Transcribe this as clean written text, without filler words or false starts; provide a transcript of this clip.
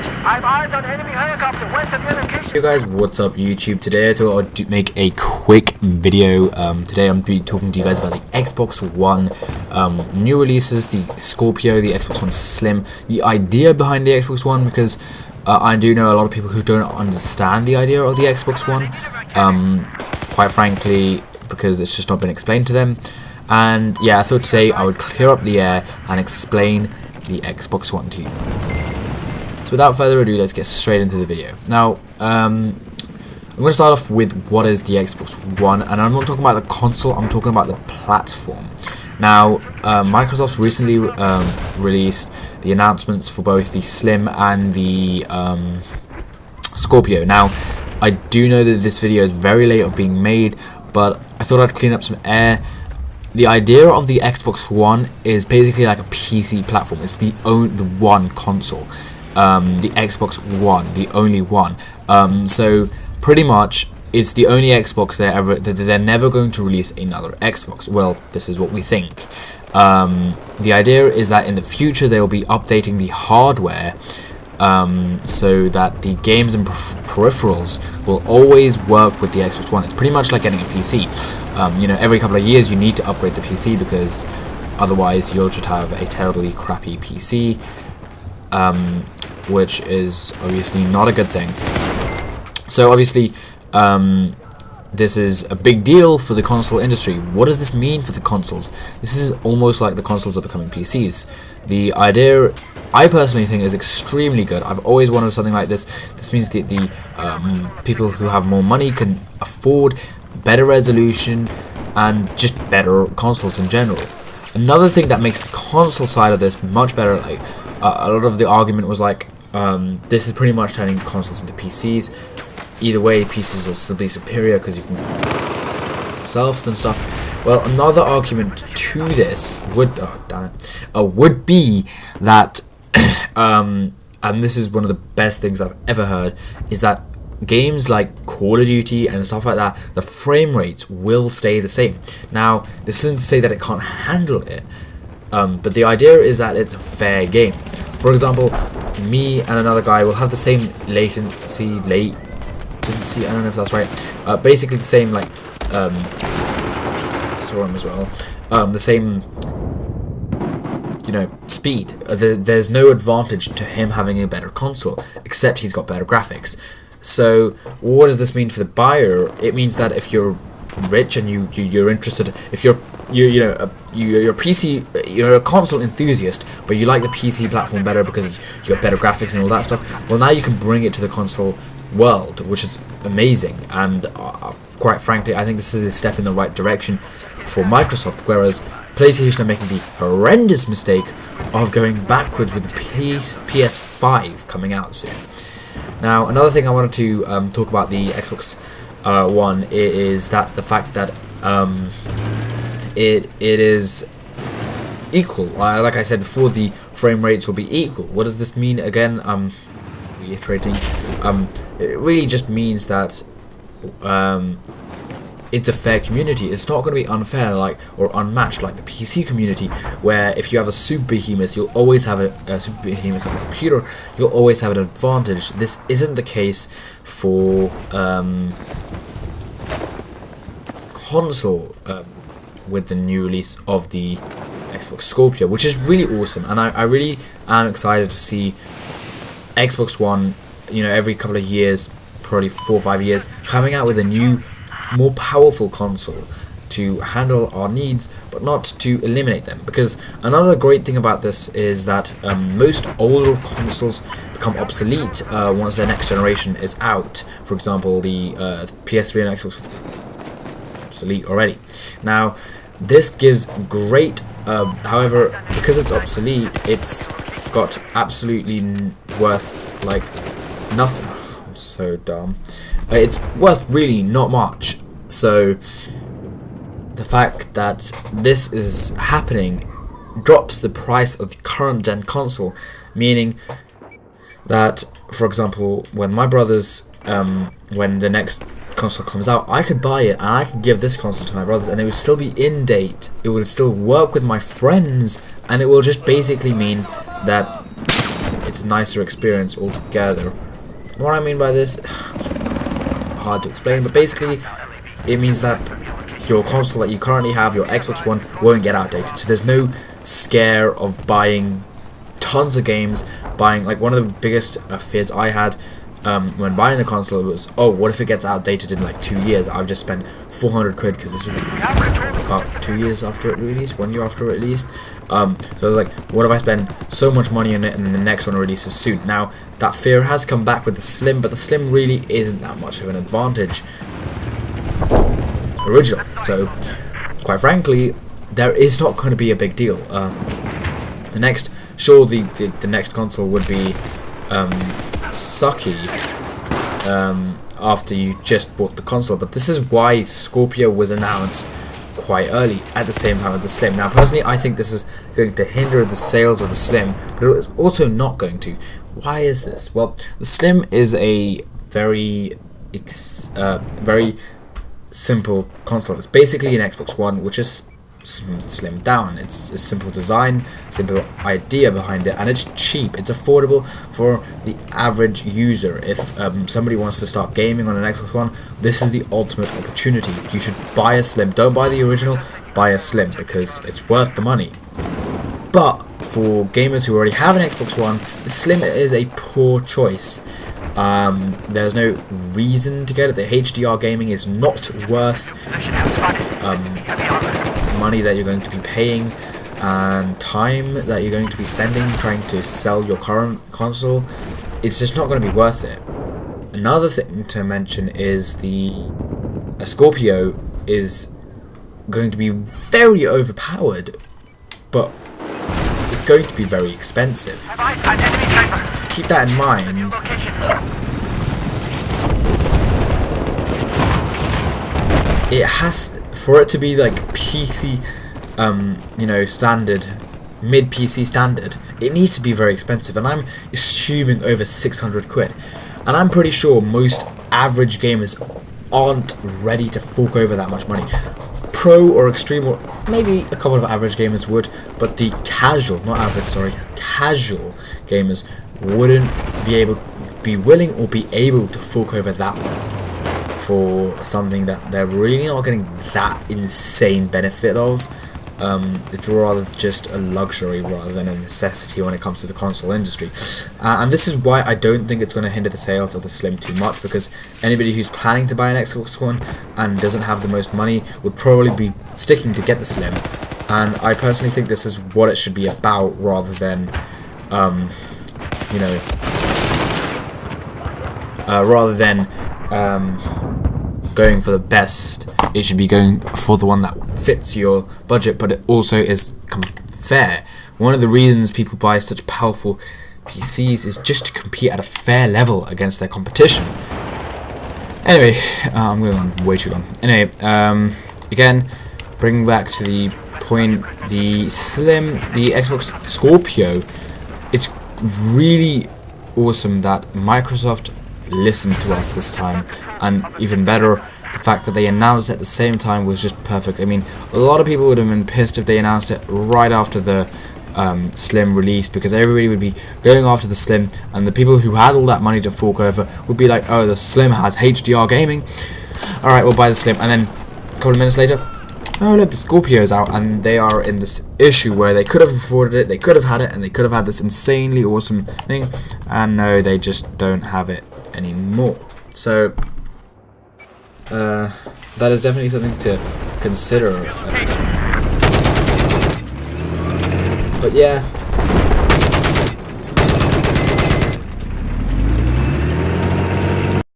I have eyes on enemy helicopter west of your location. Hey guys, what's up YouTube? Today I thought I'd make a quick video. Today I'm be talking to you guys about the Xbox One new releases, the Scorpio, the Xbox One Slim, the idea behind the Xbox One, because I do know a lot of people who don't understand the idea of the Xbox One, quite frankly, because it's just not been explained to them. And yeah, I thought today I would clear up the air and explain the Xbox One to you. So without further ado, let's get straight into the video. Now, I'm going to start off with what is the Xbox One, and I'm not talking about the console, I'm talking about the platform. Now, Microsoft recently released the announcements for both the Slim and the Scorpio. Now, I do know that this video is very late of being made, but I thought I'd clean up some air. The idea of the Xbox One is basically like a PC platform. It's the one console. The Xbox One, the only one. So pretty much it's the only Xbox they're never going to release another Xbox. Well, this is what we think. The idea is that in the future they'll be updating the hardware so that the games and peripherals will always work with the Xbox One. It's pretty much like getting a PC. You know, every couple of years you need to upgrade the PC, because otherwise you'll just have a terribly crappy PC, which is obviously not a good thing. So obviously this is a big deal for the console industry. What does this mean for the consoles? This is almost like the consoles are becoming PCs. The idea, I personally think, is extremely good. I've always wanted something like this. This means that the people who have more money can afford better resolution and just better consoles in general. Another thing that makes the console side of this much better, like a lot of the argument was like, this is pretty much turning consoles into PCs. Either way, PCs will still be superior because you can yourselves and stuff. Well, another argument to this would would be that, and this is one of the best things I've ever heard, is that games like Call of Duty and stuff like that, the frame rates will stay the same. Now, this isn't to say that it can't handle it, but the idea is that it's a fair game. For example, me and another guy will have the same latency, I don't know if that's right. Basically the same, like, storm as well. The same, you know, speed. There's no advantage to him having a better console, except he's got better graphics. So what does this mean for the buyer? It means that if you're rich and you're interested, if you're a PC, you're a console enthusiast, but you like the PC platform better because you got better graphics and all that stuff, well, now you can bring it to the console world, which is amazing. And quite frankly, I think this is a step in the right direction for Microsoft, whereas PlayStation are making the horrendous mistake of going backwards with the PS5 coming out soon. Now, another thing I wanted to talk about the Xbox One is that the fact that it is equal. Like I said before, the frame rates will be equal. What does this mean? Again, reiterating. It really just means that it's a fair community. It's not going to be unfair or unmatched like the PC community, where if you have a super behemoth, you'll always have a super behemoth on a computer. You'll always have an advantage. This isn't the case for console with the new release of the Xbox Scorpio, which is really awesome, and I really am excited to see Xbox One, you know, every couple of years, probably 4 or 5 years, coming out with a new, more powerful console to handle our needs, but not to eliminate them. Because another great thing about this is that most older consoles become obsolete once their next generation is out. For example, the PS3 and Xbox are obsolete already. Now, this gives great, however, because it's obsolete, it's got absolutely worth like nothing. Oh, I'm so dumb. It's worth really not much. So the fact that this is happening drops the price of the current gen console, meaning that, for example, when my brothers, when the next console comes out, I could buy it and I could give this console to my brothers and it would still be in date, it would still work with my friends, and it will just basically mean that it's just nicer experience altogether. What I mean by this, hard to explain, but basically it means that your console that you currently have, your Xbox One, won't get outdated. So there's no scare of buying tons of games, buying, like, one of the biggest fears I had when buying the console was, oh, what if it gets outdated in like 2 years? I've just spent 400 quid, because this was about 2 years after it released, 1 year after it released. So I was like, what if I spend so much money on it and the next one releases soon? Now, that fear has come back with the Slim, but the Slim really isn't that much of an advantage. It's original, so quite frankly, there is not going to be a big deal. The next console would be sucky after you just bought the console, but this is why Scorpio was announced quite early at the same time as the Slim. Now personally, I think this is going to hinder the sales of the Slim, but it's also not going to. Why is this? Well, the Slim is a very simple console. It's basically an Xbox One, which is slimmed down. It's a simple design, simple idea behind it, and it's cheap. It's affordable for the average user. If somebody wants to start gaming on an Xbox One, this is the ultimate opportunity. You should buy a Slim. Don't buy the original, buy a Slim, because it's worth the money. But for gamers who already have an Xbox One, the Slim is a poor choice. There's no reason to get it. The HDR gaming is not worth money that you're going to be paying and time that you're going to be spending trying to sell your current console. It's just not going to be worth it. Another thing to mention is the Scorpio is going to be very overpowered, but it's going to be very expensive. Keep that in mind. It has, for it to be like PC, you know, standard, mid PC standard, it needs to be very expensive, and I'm assuming over 600 quid. And I'm pretty sure most average gamers aren't ready to fork over that much money. Pro or extreme, or maybe a couple of average gamers would, but the casual, not average, sorry, casual gamers wouldn't be willing or be able to fork over that for something that they're really not getting that insane benefit of. It's rather just a luxury rather than a necessity when it comes to the console industry. And this is why I don't think it's going to hinder the sales of the Slim too much, because anybody who's planning to buy an Xbox One and doesn't have the most money would probably be sticking to get the Slim. And I personally think this is what it should be about, rather than, you know, going for the best. It should be going for the one that fits your budget, but it also is fair. One of the reasons people buy such powerful PCs is just to compete at a fair level against their competition. Anyway, I'm going on way too long. Anyway, again, bringing back to the point, the Slim, the Xbox Scorpio, it's really awesome that Microsoft listened to us this time, and even better, the fact that they announced it at the same time was just perfect. I mean, a lot of people would have been pissed if they announced it right after the Slim release, because everybody would be going after the Slim, and the people who had all that money to fork over would be like, oh, the Slim has HDR gaming, alright, we'll buy the Slim. And then a couple of minutes later, oh look, the Scorpio's out, and they are in this issue where they could have afforded it, they could have had it, and they could have had this insanely awesome thing, and no, they just don't have it anymore. So that is definitely something to consider. But yeah,